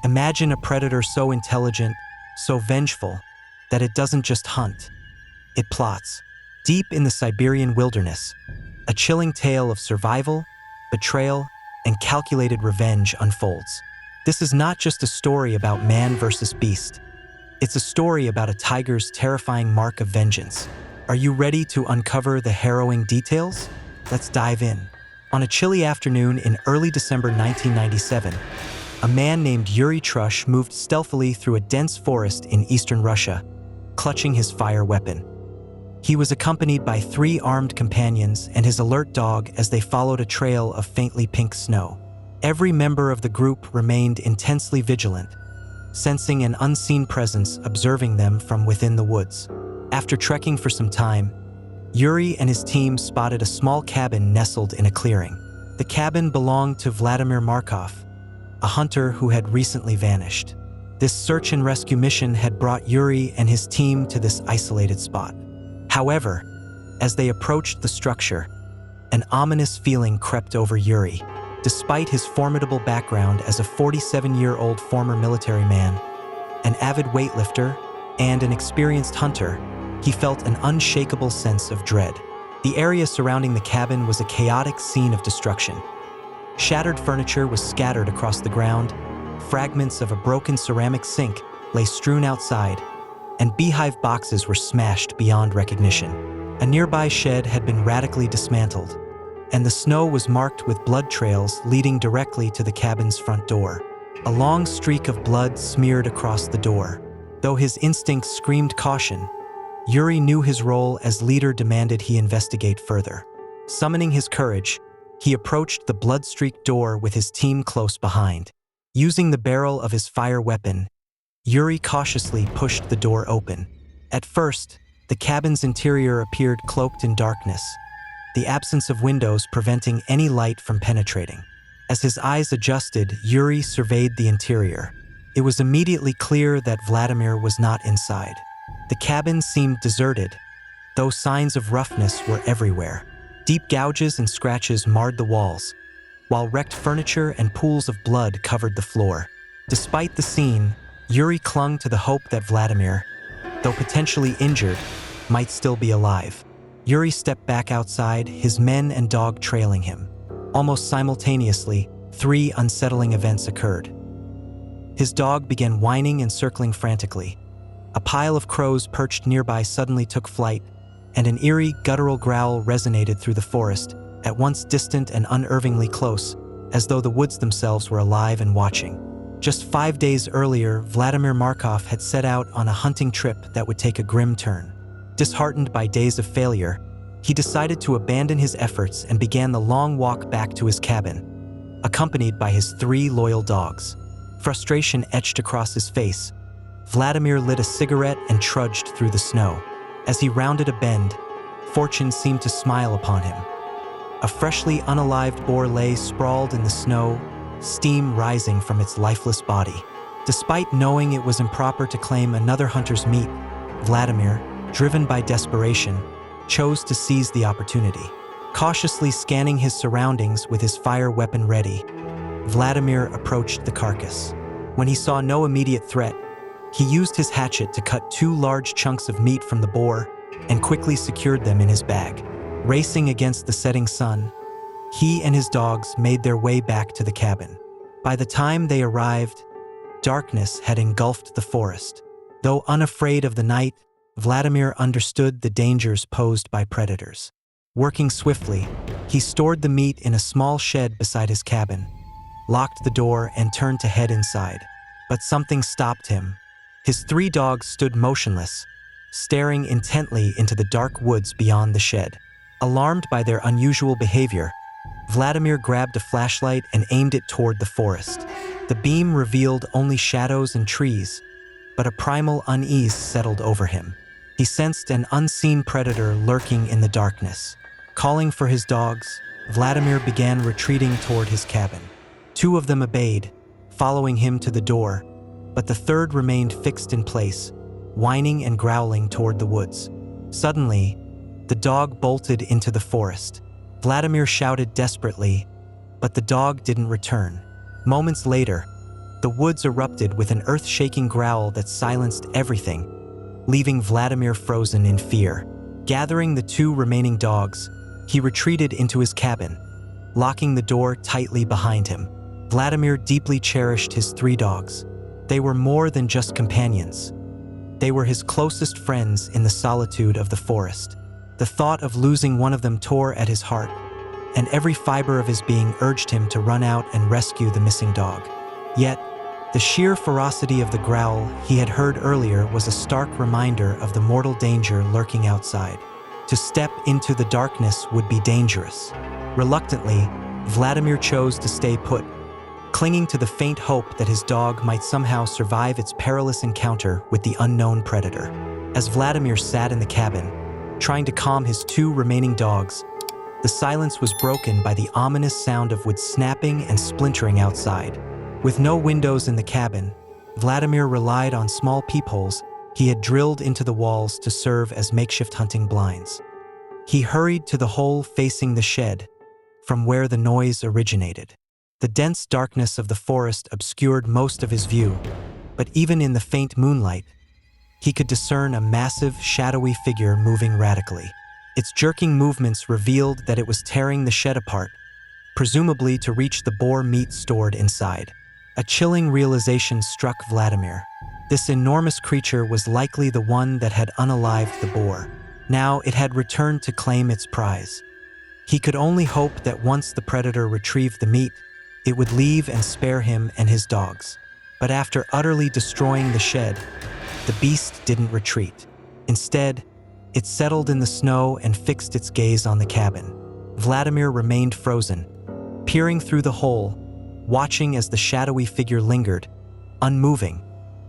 Imagine a predator so intelligent, so vengeful, that it doesn't just hunt, it plots. Deep in the Siberian wilderness, a chilling tale of survival, betrayal, and calculated revenge unfolds. This is not just a story about man versus beast. It's a story about a tiger's terrifying mark of vengeance. Are you ready to uncover the harrowing details? Let's dive in. On a chilly afternoon in early December 1997, a man named Yuri Trush moved stealthily through a dense forest in eastern Russia, clutching his fire weapon. He was accompanied by 3 armed companions and his alert dog as they followed a trail of faintly pink snow. Every member of the group remained intensely vigilant, sensing an unseen presence observing them from within the woods. After trekking for some time, Yuri and his team spotted a small cabin nestled in a clearing. The cabin belonged to Vladimir Markov, a hunter who had recently vanished. This search and rescue mission had brought Yuri and his team to this isolated spot. However, as they approached the structure, an ominous feeling crept over Yuri. Despite his formidable background as a 47-year-old former military man, an avid weightlifter, and an experienced hunter, he felt an unshakable sense of dread. The area surrounding the cabin was a chaotic scene of destruction. Shattered furniture was scattered across the ground, fragments of a broken ceramic sink lay strewn outside, and beehive boxes were smashed beyond recognition. A nearby shed had been radically dismantled, and the snow was marked with blood trails leading directly to the cabin's front door. A long streak of blood smeared across the door. Though his instincts screamed caution, Yuri knew his role as leader demanded he investigate further. Summoning his courage, he approached the blood-streaked door with his team close behind. Using the barrel of his fire weapon, Yuri cautiously pushed the door open. At first, the cabin's interior appeared cloaked in darkness, the absence of windows preventing any light from penetrating. As his eyes adjusted, Yuri surveyed the interior. It was immediately clear that Vladimir was not inside. The cabin seemed deserted, though signs of roughness were everywhere. Deep gouges and scratches marred the walls, while wrecked furniture and pools of blood covered the floor. Despite the scene, Yuri clung to the hope that Vladimir, though potentially injured, might still be alive. Yuri stepped back outside, his men and dog trailing him. Almost simultaneously, 3 unsettling events occurred. His dog began whining and circling frantically. A pile of crows perched nearby suddenly took flight, and an eerie, guttural growl resonated through the forest, at once distant and unnervingly close, as though the woods themselves were alive and watching. Just 5 days earlier, Vladimir Markov had set out on a hunting trip that would take a grim turn. Disheartened by days of failure, he decided to abandon his efforts and began the long walk back to his cabin, accompanied by his 3 loyal dogs. Frustration etched across his face. Vladimir lit a cigarette and trudged through the snow. As he rounded a bend, fortune seemed to smile upon him. A freshly unalived boar lay sprawled in the snow, steam rising from its lifeless body. Despite knowing it was improper to claim another hunter's meat, Vladimir, driven by desperation, chose to seize the opportunity. Cautiously scanning his surroundings with his fire weapon ready, Vladimir approached the carcass. When he saw no immediate threat, he used his hatchet to cut 2 large chunks of meat from the boar and quickly secured them in his bag. Racing against the setting sun, he and his dogs made their way back to the cabin. By the time they arrived, darkness had engulfed the forest. Though unafraid of the night, Vladimir understood the dangers posed by predators. Working swiftly, he stored the meat in a small shed beside his cabin, locked the door, and turned to head inside. But something stopped him. His 3 dogs stood motionless, staring intently into the dark woods beyond the shed. Alarmed by their unusual behavior, Vladimir grabbed a flashlight and aimed it toward the forest. The beam revealed only shadows and trees, but a primal unease settled over him. He sensed an unseen predator lurking in the darkness. Calling for his dogs, Vladimir began retreating toward his cabin. 2 of them obeyed, following him to the door, but the 3rd remained fixed in place, whining and growling toward the woods. Suddenly, the dog bolted into the forest. Vladimir shouted desperately, but the dog didn't return. Moments later, The woods erupted with an earth-shaking growl that silenced everything, leaving Vladimir frozen in fear. Gathering the 2 remaining dogs, he retreated into his cabin, locking the door tightly behind him. Vladimir deeply cherished his 3 dogs. They were more than just companions. They were his closest friends in the solitude of the forest. The thought of losing one of them tore at his heart, and every fiber of his being urged him to run out and rescue the missing dog. Yet, the sheer ferocity of the growl he had heard earlier was a stark reminder of the mortal danger lurking outside. To step into the darkness would be dangerous. Reluctantly, Vladimir chose to stay put, clinging to the faint hope that his dog might somehow survive its perilous encounter with the unknown predator. As Vladimir sat in the cabin, trying to calm his 2 remaining dogs, the silence was broken by the ominous sound of wood snapping and splintering outside. With no windows in the cabin, Vladimir relied on small peepholes he had drilled into the walls to serve as makeshift hunting blinds. He hurried to the hole facing the shed, from where the noise originated. The dense darkness of the forest obscured most of his view, but even in the faint moonlight, he could discern a massive, shadowy figure moving radically. Its jerking movements revealed that it was tearing the shed apart, presumably to reach the boar meat stored inside. A chilling realization struck Vladimir. This enormous creature was likely the one that had unalived the boar. Now it had returned to claim its prize. He could only hope that once the predator retrieved the meat, it would leave and spare him and his dogs. But after utterly destroying the shed, the beast didn't retreat. Instead, it settled in the snow and fixed its gaze on the cabin. Vladimir remained frozen, peering through the hole, watching as the shadowy figure lingered, unmoving,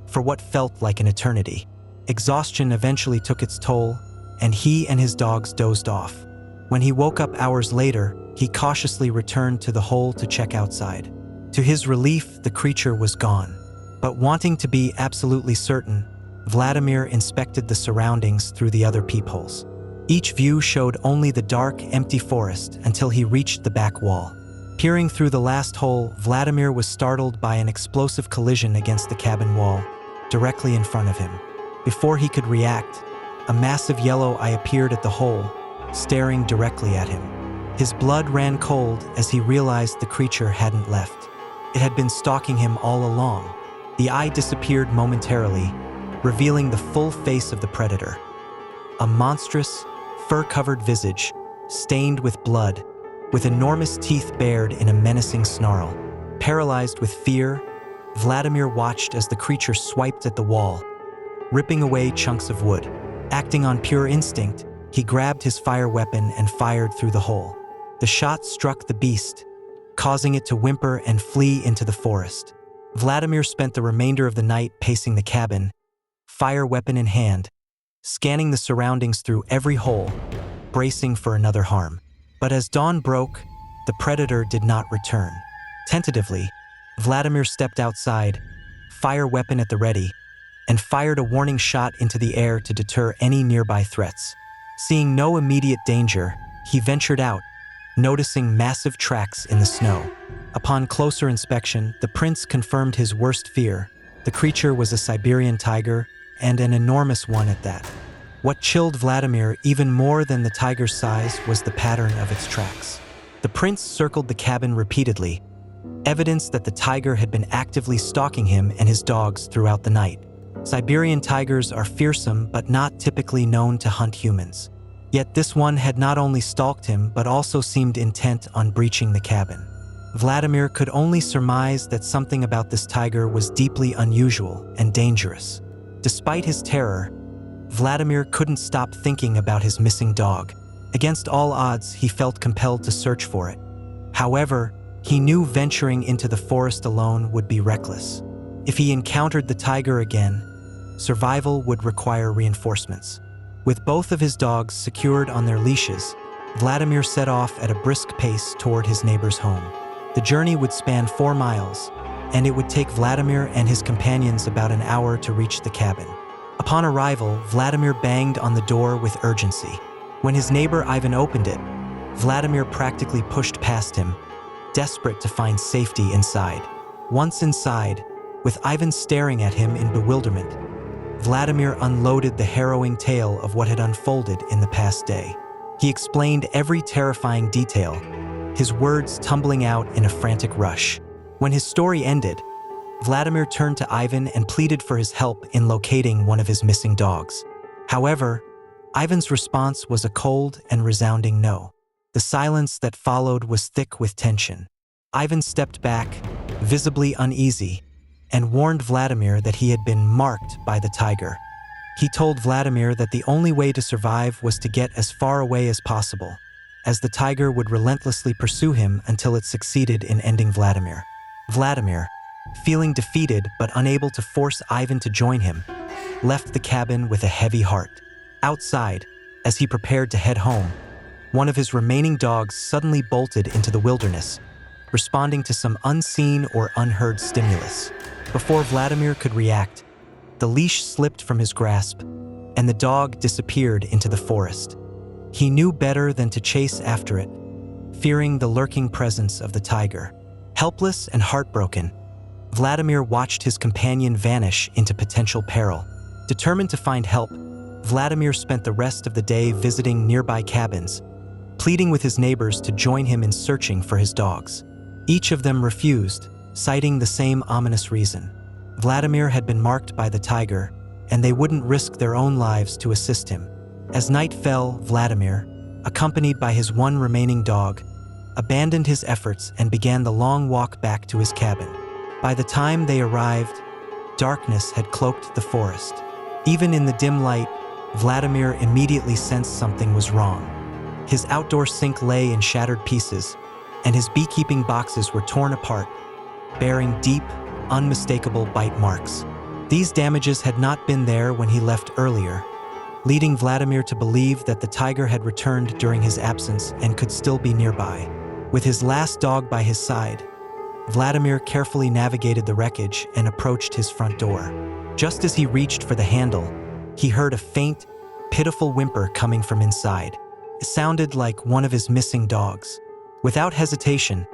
for what felt like an eternity. Exhaustion eventually took its toll, and he and his dogs dozed off. When he woke up hours later, he cautiously returned to the hole to check outside. To his relief, the creature was gone. But wanting to be absolutely certain, Vladimir inspected the surroundings through the other peepholes. Each view showed only the dark, empty forest until he reached the back wall. Peering through the last hole, Vladimir was startled by an explosive collision against the cabin wall, directly in front of him. Before he could react, a massive yellow eye appeared at the hole, staring directly at him. His blood ran cold as he realized the creature hadn't left. It had been stalking him all along. The eye disappeared momentarily, revealing the full face of the predator. A monstrous, fur-covered visage, stained with blood, with enormous teeth bared in a menacing snarl. Paralyzed with fear, Vladimir watched as the creature swiped at the wall, ripping away chunks of wood. Acting on pure instinct, he grabbed his fire weapon and fired through the hole. The shot struck the beast, causing it to whimper and flee into the forest. Vladimir spent the remainder of the night pacing the cabin, fire weapon in hand, scanning the surroundings through every hole, bracing for another harm. But as dawn broke, the predator did not return. Tentatively, Vladimir stepped outside, fire weapon at the ready, and fired a warning shot into the air to deter any nearby threats. Seeing no immediate danger, he ventured out, noticing massive tracks in the snow. Upon closer inspection, the prince confirmed his worst fear. The creature was a Siberian tiger, and an enormous one at that. What chilled Vladimir even more than the tiger's size was the pattern of its tracks. The prince circled the cabin repeatedly, evidence that the tiger had been actively stalking him and his dogs throughout the night. Siberian tigers are fearsome but not typically known to hunt humans. Yet this one had not only stalked him but also seemed intent on breaching the cabin. Vladimir could only surmise that something about this tiger was deeply unusual and dangerous. Despite his terror, Vladimir couldn't stop thinking about his missing dog. Against all odds, he felt compelled to search for it. However, he knew venturing into the forest alone would be reckless. If he encountered the tiger again, survival would require reinforcements. With both of his dogs secured on their leashes, Vladimir set off at a brisk pace toward his neighbor's home. The journey would span 4 miles, and it would take Vladimir and his companions about an hour to reach the cabin. Upon arrival, Vladimir banged on the door with urgency. When his neighbor Ivan opened it, Vladimir practically pushed past him, desperate to find safety inside. Once inside, With Ivan staring at him in bewilderment, Vladimir unloaded the harrowing tale of what had unfolded in the past day. He explained every terrifying detail, his words tumbling out in a frantic rush. When his story ended, Vladimir turned to Ivan and pleaded for his help in locating one of his missing dogs. However, Ivan's response was a cold and resounding no. The silence that followed was thick with tension. Ivan stepped back, visibly uneasy, and warned Vladimir that he had been marked by the tiger. He told Vladimir that the only way to survive was to get as far away as possible, as the tiger would relentlessly pursue him until it succeeded in ending Vladimir. Vladimir, feeling defeated but unable to force Ivan to join him, left the cabin with a heavy heart. Outside, as he prepared to head home, one of his remaining dogs suddenly bolted into the wilderness, responding to some unseen or unheard stimulus. Before Vladimir could react, the leash slipped from his grasp, and the dog disappeared into the forest. He knew better than to chase after it, fearing the lurking presence of the tiger. Helpless and heartbroken, Vladimir watched his companion vanish into potential peril. Determined to find help, Vladimir spent the rest of the day visiting nearby cabins, pleading with his neighbors to join him in searching for his dogs. Each of them refused, citing the same ominous reason. Vladimir had been marked by the tiger, and they wouldn't risk their own lives to assist him. As night fell, Vladimir, accompanied by his one remaining dog, abandoned his efforts and began the long walk back to his cabin. By the time they arrived, darkness had cloaked the forest. Even in the dim light, Vladimir immediately sensed something was wrong. His outdoor sink lay in shattered pieces, and his beekeeping boxes were torn apart, bearing deep, unmistakable bite marks. These damages had not been there when he left earlier, leading Vladimir to believe that the tiger had returned during his absence and could still be nearby. With his last dog by his side, Vladimir carefully navigated the wreckage and approached his front door. Just as he reached for the handle, he heard a faint, pitiful whimper coming from inside. It sounded like one of his missing dogs. Without hesitation,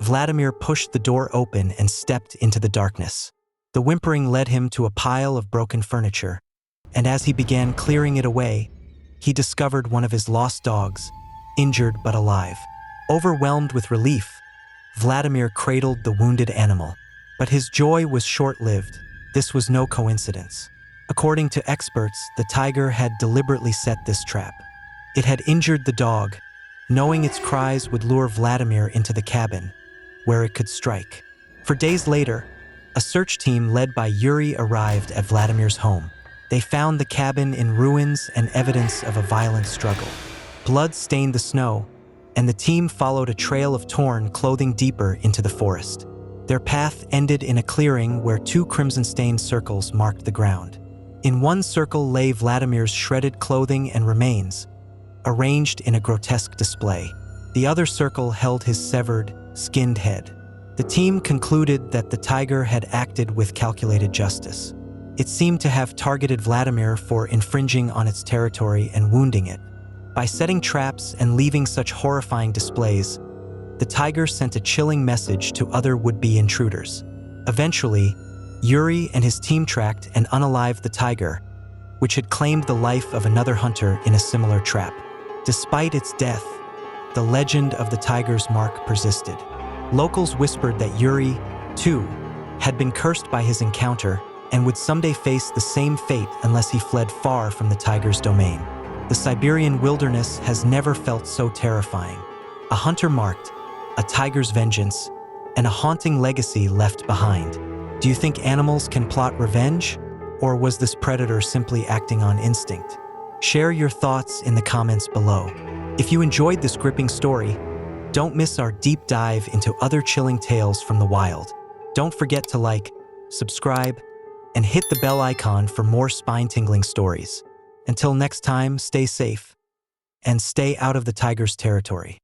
Vladimir pushed the door open and stepped into the darkness. The whimpering led him to a pile of broken furniture, and as he began clearing it away, he discovered one of his lost dogs, injured but alive. Overwhelmed with relief, Vladimir cradled the wounded animal. But his joy was short-lived. This was no coincidence. According to experts, the tiger had deliberately set this trap. It had injured the dog, knowing its cries would lure Vladimir into the cabin, where it could strike. For days later, a search team led by Yuri arrived at Vladimir's home. They found the cabin in ruins and evidence of a violent struggle. Blood stained the snow, and the team followed a trail of torn clothing deeper into the forest. Their path ended in a clearing where two crimson-stained circles marked the ground. In one circle lay Vladimir's shredded clothing and remains, arranged in a grotesque display. The other circle held his severed, skinned head. The team concluded that the tiger had acted with calculated justice. It seemed to have targeted Vladimir for infringing on its territory and wounding it. By setting traps and leaving such horrifying displays, the tiger sent a chilling message to other would-be intruders. Eventually, Yuri and his team tracked and unalived the tiger, which had claimed the life of another hunter in a similar trap. Despite its death, the legend of the tiger's mark persisted. Locals whispered that Yuri, too, had been cursed by his encounter and would someday face the same fate unless he fled far from the tiger's domain. The Siberian wilderness has never felt so terrifying. A hunter marked, a tiger's vengeance, and a haunting legacy left behind. Do you think animals can plot revenge? Or was this predator simply acting on instinct? Share your thoughts in the comments below. If you enjoyed this gripping story, don't miss our deep dive into other chilling tales from the wild. Don't forget to like, subscribe, and hit the bell icon for more spine-tingling stories. Until next time, stay safe and stay out of the tiger's territory.